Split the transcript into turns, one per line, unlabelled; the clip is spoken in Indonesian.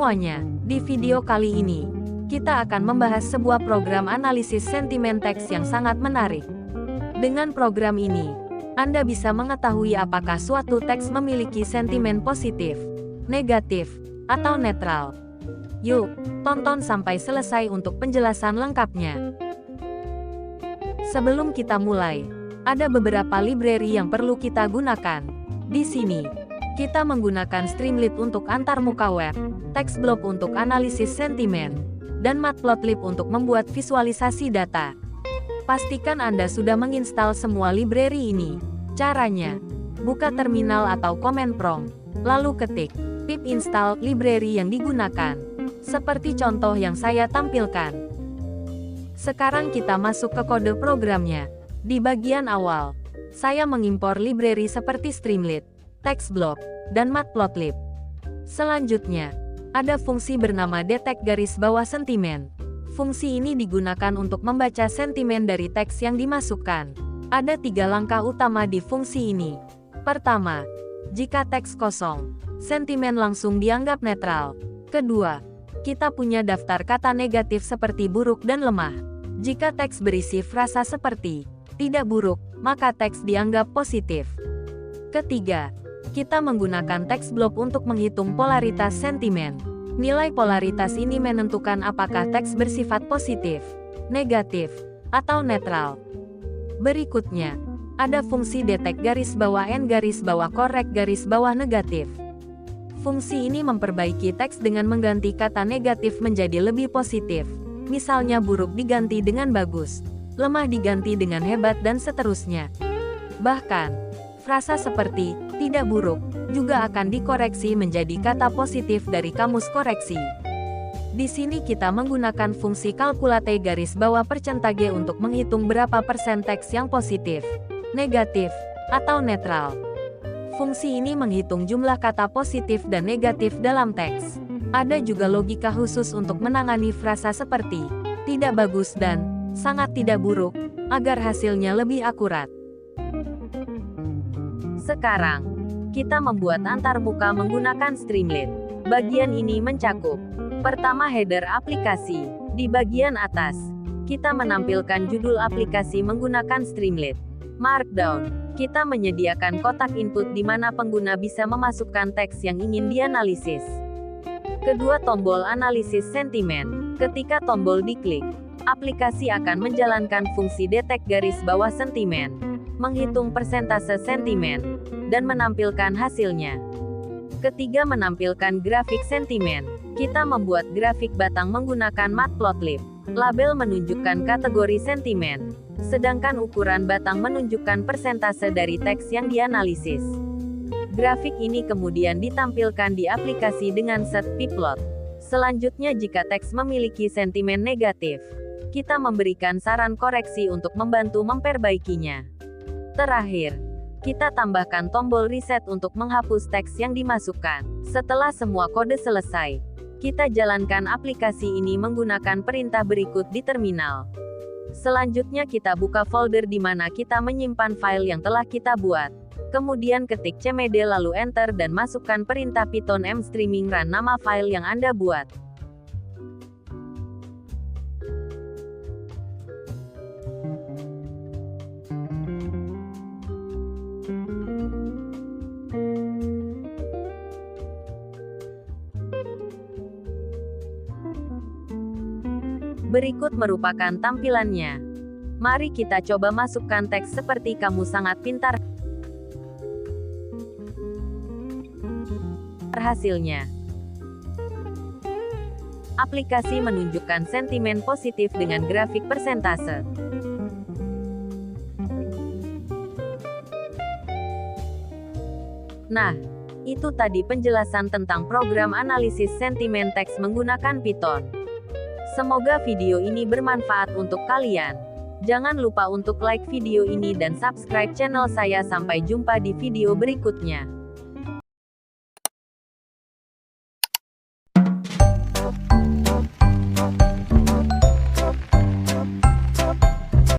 semuanya. Di video kali ini, kita akan membahas sebuah program analisis sentimen teks yang sangat menarik. Dengan program ini, Anda bisa mengetahui apakah suatu teks memiliki sentimen positif, negatif, atau netral. Yuk, tonton sampai selesai untuk penjelasan lengkapnya. Sebelum kita mulai, ada beberapa library yang perlu kita gunakan. Di sini, kita menggunakan Streamlit untuk antarmuka web, TextBlob untuk analisis sentimen, dan Matplotlib untuk membuat visualisasi data. Pastikan Anda sudah menginstal semua library ini. Caranya, buka terminal atau command prompt, lalu ketik pip install library yang digunakan, seperti contoh yang saya tampilkan. Sekarang kita masuk ke kode programnya. Di bagian awal, saya mengimpor library seperti Streamlit, TextBlob, dan Matplotlib. Selanjutnya, ada fungsi bernama detect garis bawah sentimen. Fungsi ini digunakan untuk membaca sentimen dari teks yang dimasukkan. Ada 3 langkah utama di fungsi ini. Pertama, jika teks kosong, sentimen langsung dianggap netral. Kedua, kita punya daftar kata negatif seperti buruk dan lemah. Jika teks berisi frasa seperti tidak buruk, maka teks dianggap positif. Ketiga, kita menggunakan TextBlob untuk menghitung polaritas sentimen. Nilai polaritas ini menentukan apakah teks bersifat positif, negatif, atau netral. Berikutnya, ada fungsi detect garis bawah n garis bawah correct garis bawah negatif. Fungsi ini memperbaiki teks dengan mengganti kata negatif menjadi lebih positif. Misalnya buruk diganti dengan bagus, lemah diganti dengan hebat dan seterusnya. Bahkan, frasa seperti tidak buruk juga akan dikoreksi menjadi kata positif dari kamus koreksi. Di sini kita menggunakan fungsi kalkulate garis bawah percentage untuk menghitung berapa persen teks yang positif, negatif, atau netral. Fungsi ini menghitung jumlah kata positif dan negatif dalam teks. Ada juga logika khusus untuk menangani frasa seperti tidak bagus dan sangat tidak buruk, agar hasilnya lebih akurat. Sekarang, kita membuat antarmuka menggunakan Streamlit. Bagian ini mencakup: pertama, header aplikasi. Di bagian atas, kita menampilkan judul aplikasi menggunakan Streamlit. Markdown, kita menyediakan kotak input di mana pengguna bisa memasukkan teks yang ingin dianalisis. Kedua, tombol analisis sentimen. Ketika tombol diklik, aplikasi akan menjalankan fungsi detect garis bawah sentimen, menghitung persentase sentimen, dan menampilkan hasilnya. Ketiga, menampilkan grafik sentimen. Kita membuat grafik batang menggunakan Matplotlib. Label menunjukkan kategori sentimen, sedangkan ukuran batang menunjukkan persentase dari teks yang dianalisis. Grafik ini kemudian ditampilkan di aplikasi dengan set pplot. Selanjutnya, jika teks memiliki sentimen negatif, kita memberikan saran koreksi untuk membantu memperbaikinya. Terakhir, kita tambahkan tombol reset untuk menghapus teks yang dimasukkan. Setelah semua kode selesai, kita jalankan aplikasi ini menggunakan perintah berikut di terminal. Selanjutnya, kita buka folder di mana kita menyimpan file yang telah kita buat. Kemudian ketik cmd lalu enter dan masukkan perintah Python mstreaming run nama file yang Anda buat. Berikut merupakan tampilannya. Mari kita coba masukkan teks seperti "Kamu sangat pintar." Hasilnya, aplikasi menunjukkan sentimen positif dengan grafik persentase. Nah, itu tadi penjelasan tentang program analisis sentimen teks menggunakan Python. Semoga video ini bermanfaat untuk kalian. Jangan lupa untuk like video ini dan subscribe channel saya. Sampai jumpa di video berikutnya.